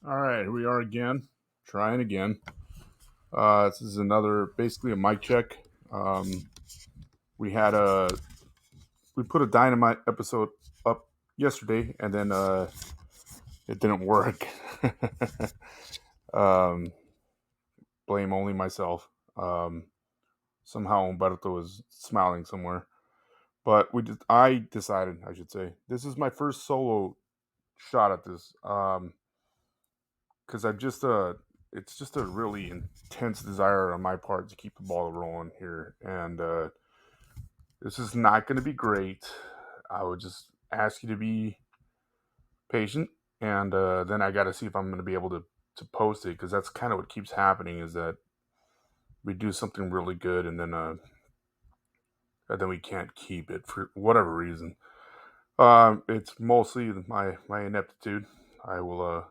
All right, here we are again, trying again. This is basically a mic check. Um, we had we put a dynamite episode up yesterday, and then it didn't work. um, Blame only myself. Um, Somehow Umberto was smiling somewhere, but I decided, I should say, this is my first solo shot at this. Because it's just a really intense desire on my part to keep the ball rolling here, and this is not going to be great. I would just ask you to be patient, and then I got to see if I'm going to be able to post it, because that's kind of what keeps happening, is that we do something really good, and then we can't keep it for whatever reason. It's mostly my ineptitude. I will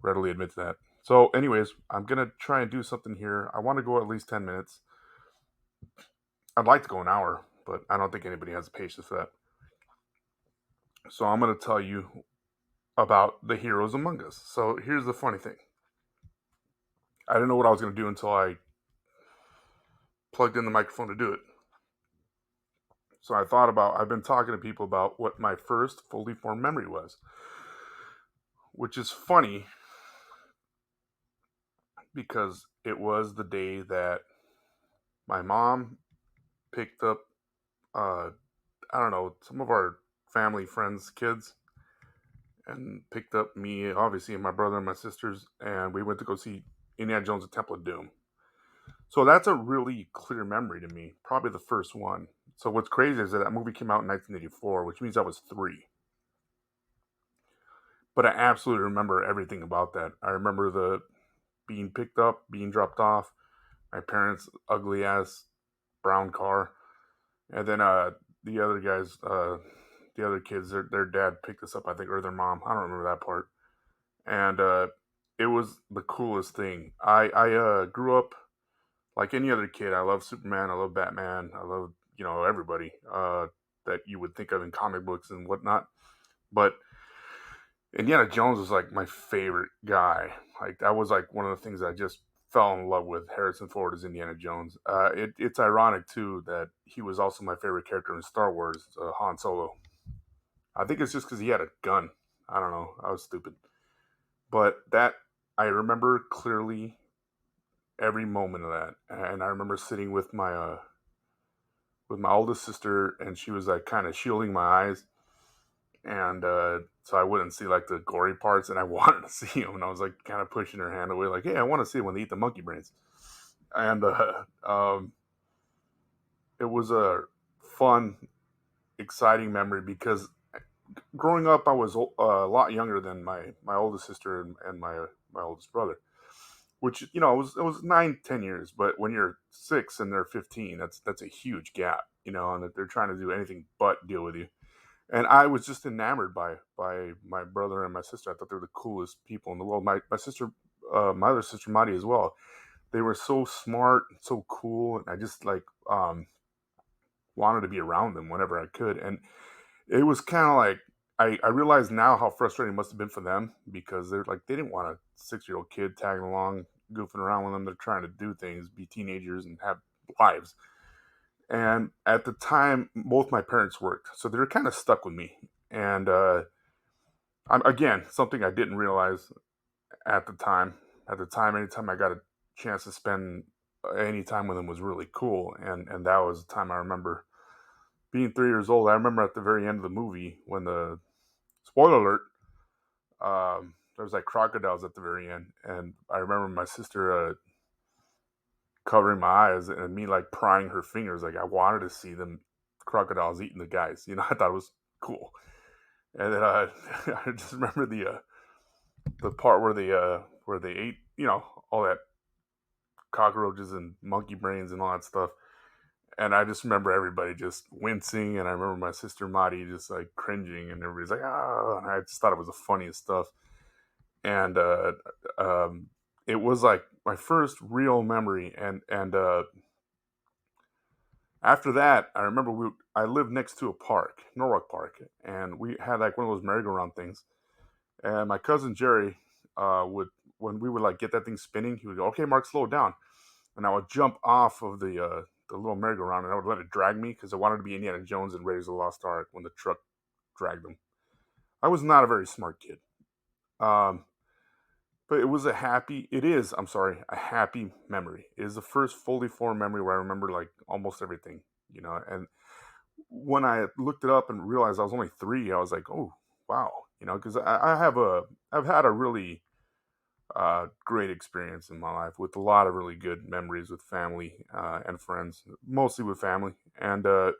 readily admit to that. So, anyways, I'm gonna try and do something here. I want to go at least 10 minutes. I'd like to go an hour, but I don't think anybody has the patience for that. So I'm gonna tell you about the heroes among us. So here's the funny thing. I didn't know what I was gonna do until I plugged in the microphone to do it. So I've been talking to people about what my first fully formed memory was, which is funny because it was the day that my mom picked up, uh, I don't know, some of our family friends' kids, and picked up me, obviously, and my brother and my sisters, and we went to go see Indiana Jones and Temple of Doom. So that's a really clear memory to me, probably the first one. So what's crazy is that movie came out in 1984, which means I was 3. But I absolutely remember everything about that. I remember the being picked up, being dropped off, my parents' ugly ass brown car, and then the other guys, the other kids, their dad picked us up, I think, or their mom. I don't remember that part. And it was the coolest thing. I grew up like any other kid. I love Superman. I love Batman. I love everybody that you would think of in comic books and whatnot. But Indiana Jones was like my favorite guy. Like that was like one of the things I just fell in love with. Harrison Ford as Indiana Jones. It's ironic too that he was also my favorite character in Star Wars, Han Solo. I think it's just because he had a gun. I don't know. I was stupid, but that I remember clearly every moment of that. And I remember sitting with my oldest sister, and she was like kind of shielding my eyes, and so I wouldn't see like the gory parts, and I wanted to see them, and I was like kind of pushing her hand away, like, "Hey, I want to see when they eat the monkey brains." And it was a fun, exciting memory because growing up, I was a lot younger than my oldest sister and my oldest brother, which it was 9-10 years. But when you're 6 and they're 15, that's a huge gap, and that they're trying to do anything but deal with you. And I was just enamored by my brother and my sister. I thought they were the coolest people in the world. My other sister Madi as well. They were so smart, so cool, and I just like wanted to be around them whenever I could. And it was kind of like I realize now how frustrating it must have been for them, because they didn't want a 6-year-old kid tagging along, goofing around with them. They're trying to do things, be teenagers, and have lives. And at the time, both my parents worked, so they were kind of stuck with me. And again, something I didn't realize at the time. At the time, anytime I got a chance to spend any time with them was really cool. And that was the time I remember being 3 years old. I remember at the very end of the movie when the spoiler alert, there was like crocodiles at the very end, and I remember my sister covering my eyes and me like prying her fingers. Like I wanted to see them crocodiles eating the guys. I thought it was cool. And then I just remember the part where they ate all that cockroaches and monkey brains and all that stuff. And I just remember everybody just wincing, and I remember my sister Madi just like cringing, and everybody's like, "Ah!" And I just thought it was the funniest stuff. And it was like my first real memory. And after that, I remember I lived next to a park, Norwalk Park, and we had like one of those merry-go-round things. And my cousin Jerry would, when we would like get that thing spinning, he would go, "Okay, Mark, slow it down," and I would jump off of the little merry-go-round, and I would let it drag me because I wanted to be Indiana Jones and Raiders of the Lost Ark when the truck dragged them. I was not a very smart kid. Um, but it was a happy. It is. I'm sorry, a happy memory. It is the first fully formed memory where I remember like almost everything. And when I looked it up and realized I was only 3, I was like, oh wow, because I've had a really great experience in my life with a lot of really good memories with family and friends, mostly with family, and that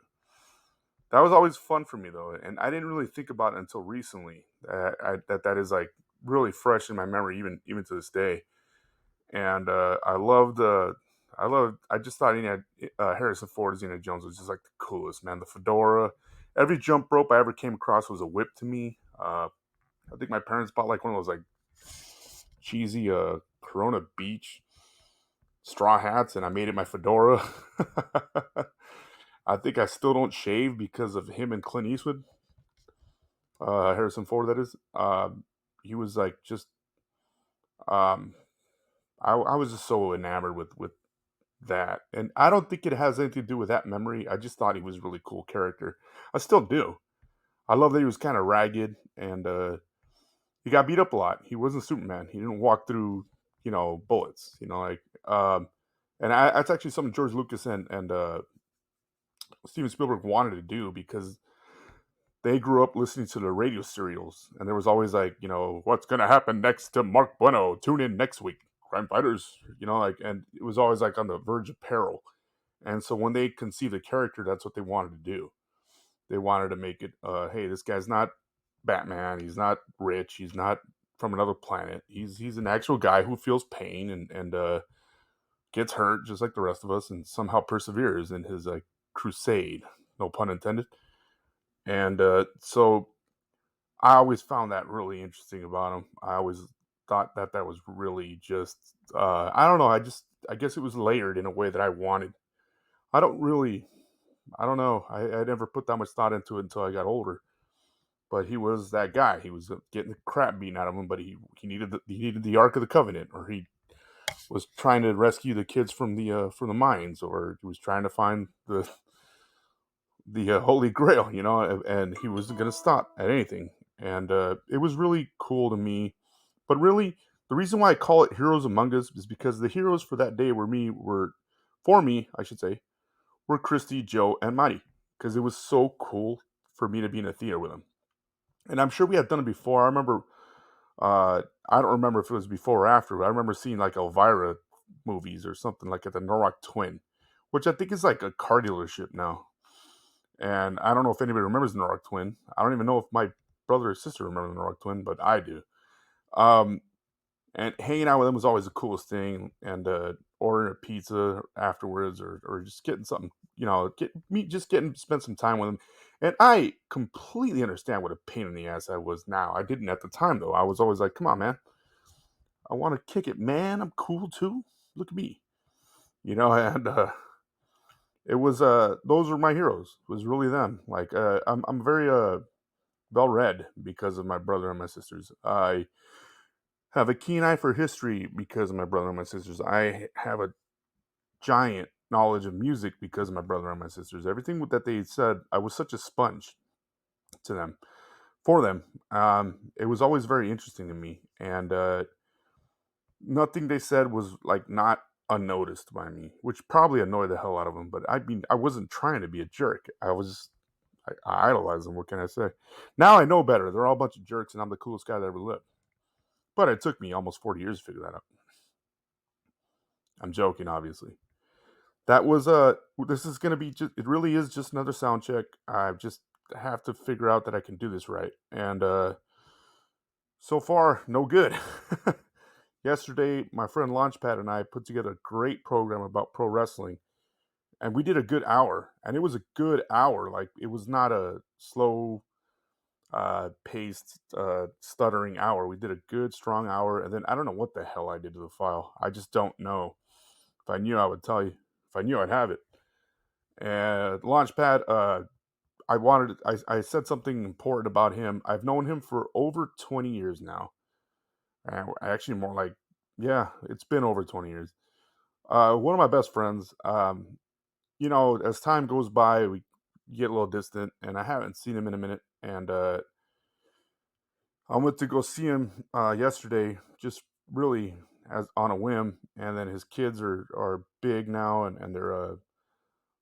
was always fun for me though. And I didn't really think about it until recently that is like really fresh in my memory, even to this day. And I just thought Harrison Ford as Indiana Jones was just like the coolest, man. The fedora, every jump rope I ever came across was a whip to me. I think my parents bought like one of those like cheesy Corona Beach straw hats, and I made it my fedora. I think I still don't shave because of him and Clint Eastwood, Harrison Ford. That is, he was like just um, I was just so enamored with that. And I don't think it has anything to do with that memory. I just thought he was a really cool character. I still do. I love that he was kind of ragged and he got beat up a lot. He wasn't Superman. He didn't walk through, bullets, and that's actually something George Lucas and Steven Spielberg wanted to do because they grew up listening to the radio serials, and there was always like, what's gonna happen next to Mark Bueno? Tune in next week, crime fighters, and it was always like on the verge of peril. And so when they conceived the character, that's what they wanted to do. They wanted to make it, hey, this guy's not Batman. He's not rich. He's not from another planet. He's an actual guy who feels pain and gets hurt just like the rest of us, and somehow perseveres in his like crusade. No pun intended. And so I always found that really interesting about him. I always thought that was really just I don't know. I guess it was layered in a way that I wanted. I don't really I don't know. I never put that much thought into it until I got older. But he was that guy. He was getting the crap beaten out of him, but he needed the Ark of the Covenant, or he was trying to rescue the kids from the mines, or he was trying to find the Holy Grail, and he wasn't going to stop at anything. And it was really cool to me. But really, the reason why I call it Heroes Among Us is because the heroes for that day for me, I should say, were Christy, Joe, and Marty, because it was so cool for me to be in a theater with them. And I'm sure we had done it before. I remember, I don't remember if it was before or after, but I remember seeing like Elvira movies or something like at the Norwalk Twin, which I think is like a car dealership now. And I don't know if anybody remembers the Norwalk Twin. I don't even know if my brother or sister remember the Norwalk Twin, but I do. Um, and hanging out with them was always the coolest thing. And ordering a pizza afterwards, or just getting something, just getting spend some time with them. And I completely understand what a pain in the ass I was now. I didn't at the time though. I was always like, "Come on, man, I want to kick it, man. I'm cool too. Look at me," And it was those were my heroes. It was really them. Like I'm very well read because of my brother and my sisters. I have a keen eye for history because of my brother and my sisters. I have a giant knowledge of music because of my brother and my sisters. Everything that they said, I was such a sponge to them, for them. It was always very interesting to me, and nothing they said was like not unnoticed by me, which probably annoyed the hell out of them. But I mean, I wasn't trying to be a jerk. I idolize them. What can I say? Now I know better. They're all a bunch of jerks, and I'm the coolest guy that ever lived. But it took me almost 40 years to figure that out. I'm joking, obviously. That was this is gonna be just it really is just another sound check. I just have to figure out that I can do this right. And so far, no good. Yesterday, my friend Launchpad and I put together a great program about pro wrestling, and we did a good hour. And it was a good hour. Like it was not a slow paced stuttering hour. We did a good strong hour, and then I don't know what the hell I did to the file. I just don't know. If I knew, I would tell you. If I knew, I'd have it. And Launchpad, I said something important about him. I've known him for over 20 years now. Actually, more like, yeah, it's been over 20 years. One of my best friends. As time goes by, we get a little distant, and I haven't seen him in a minute. And I went to go see him yesterday, just really as on a whim. And then his kids are big now, and they're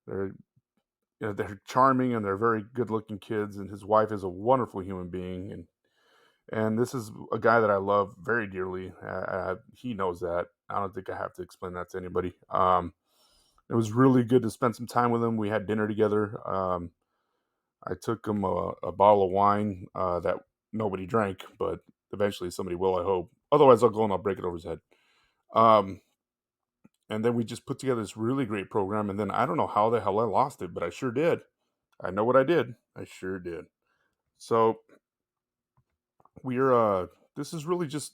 they're charming and they're very good looking kids. And his wife is a wonderful human being, and this is a guy that I love very dearly. He knows that. I don't think I have to explain that to anybody. It was really good to spend some time with him. We had dinner together. I took him a bottle of wine that nobody drank, but eventually somebody will, I hope. Otherwise, I'll go and I'll break it over his head. Um, and then we just put together this really great program. And then I don't know how the hell I lost it, but I sure did. I know what I did. I sure did. So we're this is really just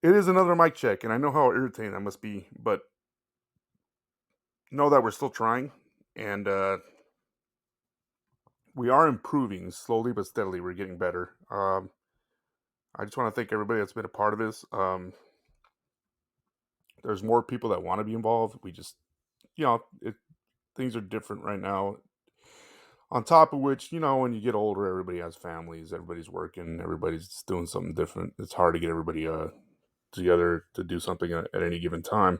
it is another mic check, and I know how irritating that must be, but know that we're still trying, and we are improving slowly but steadily. We're getting better. I just want to thank everybody that's been a part of this. There's more people that want to be involved. We just, things are different right now. On top of which, when you get older, everybody has families, everybody's working, everybody's doing something different. It's hard to get everybody together to do something at any given time.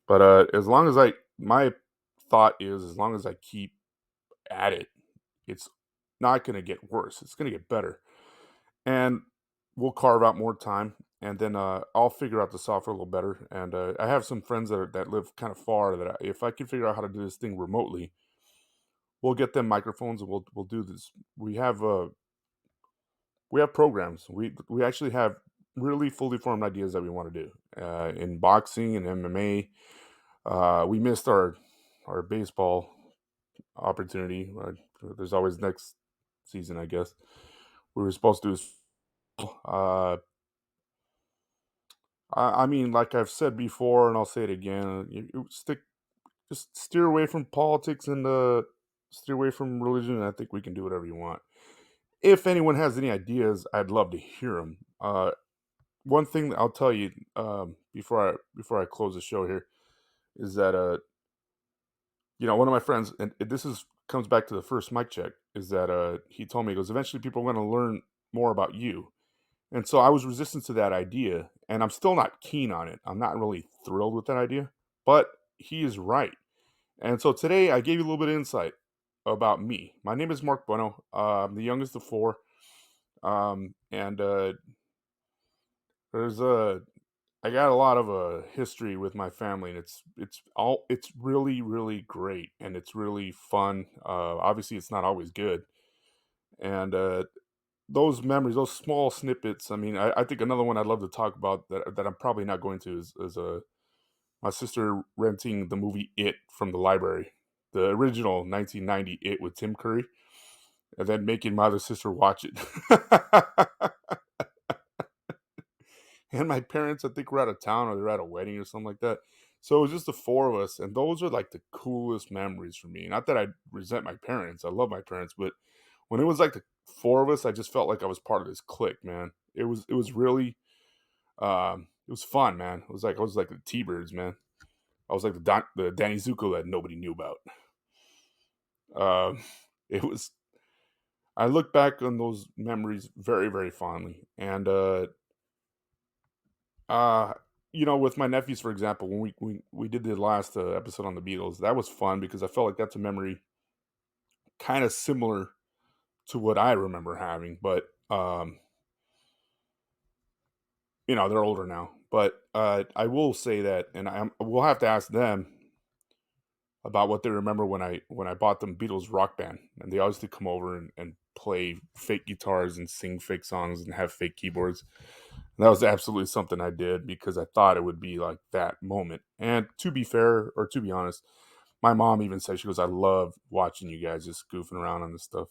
But as long as my thought is, as long as I keep at it, it's not going to get worse. It's going to get better. And we'll carve out more time, and then I'll figure out the software a little better. And I have some friends that live kind of far that if I can figure out how to do this thing remotely, we'll get them microphones and we'll do this. We have programs. We actually have really fully formed ideas that we want to do in boxing and MMA. We missed our baseball opportunity. There's always next season, I guess. We were supposed to do. Uh, I mean, like I've said before, and I'll say it again. Just steer away from politics and steer away from religion. And I think we can do whatever you want. If anyone has any ideas, I'd love to hear them. One thing that I'll tell you before I close the show here is that one of my friends, and this is comes back to the first mic check, is that he told me, he goes, eventually people are going to learn more about you. And so I was resistant to that idea, and I'm still not keen on it. I'm not really thrilled with that idea, but he is right. And so today I gave you a little bit of insight about me. My name is Mark Bueno. I'm the youngest of four. And there's a I got a lot of a history with my family, and it's really really great, and it's really fun. Obviously, it's not always good, and those memories, those small snippets. I mean, I think another one I'd love to talk about that I'm probably not going to is my sister renting the movie It from the library, the original 1990 It with Tim Curry, and then making my other sister watch it. And my parents, I think, were out of town or they're at a wedding or something like that. So it was just the four of us, and those are like the coolest memories for me. Not that I resent my parents; I love my parents, but when it was like the four of us, I just felt like I was part of this clique, man. It was really it was fun, man. I was like the T Birds, man. I was like the Danny Zuko that nobody knew about. Um, it was. I look back on those memories very very fondly, and Uh, with my nephews, for example, when we did the last episode on the Beatles, that was fun because I felt like that's a memory kind of similar to what I remember having, but they're older now. But I will say that, and we'll have to ask them about what they remember when I bought them Beatles Rock Band, and they always did come over and play fake guitars and sing fake songs and have fake keyboards. And that was absolutely something I did because I thought it would be like that moment. And to be fair, or to be honest, my mom even said, she goes, I love watching you guys just goofing around on this stuff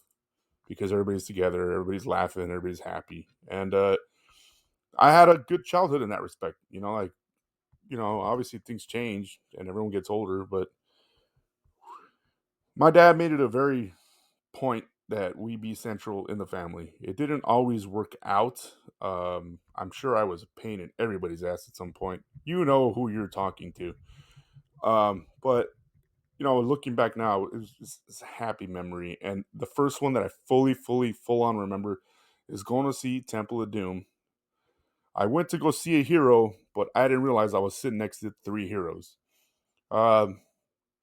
because everybody's together, everybody's laughing, everybody's happy. And I had a good childhood in that respect. Obviously things change and everyone gets older, but My dad made it a very point that we be central in the family. It didn't always work out. I'm sure I was a pain in everybody's ass at some point. You know who you're talking to. But looking back now, it's a happy memory. And the first one that I full on remember is going to see Temple of Doom. I went to go see a hero, but I didn't realize I was sitting next to three heroes. Um,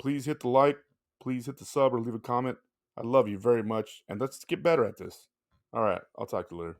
Please hit the like, please hit the sub or leave a comment. I love you very much, and let's get better at this. All right, I'll talk to you later.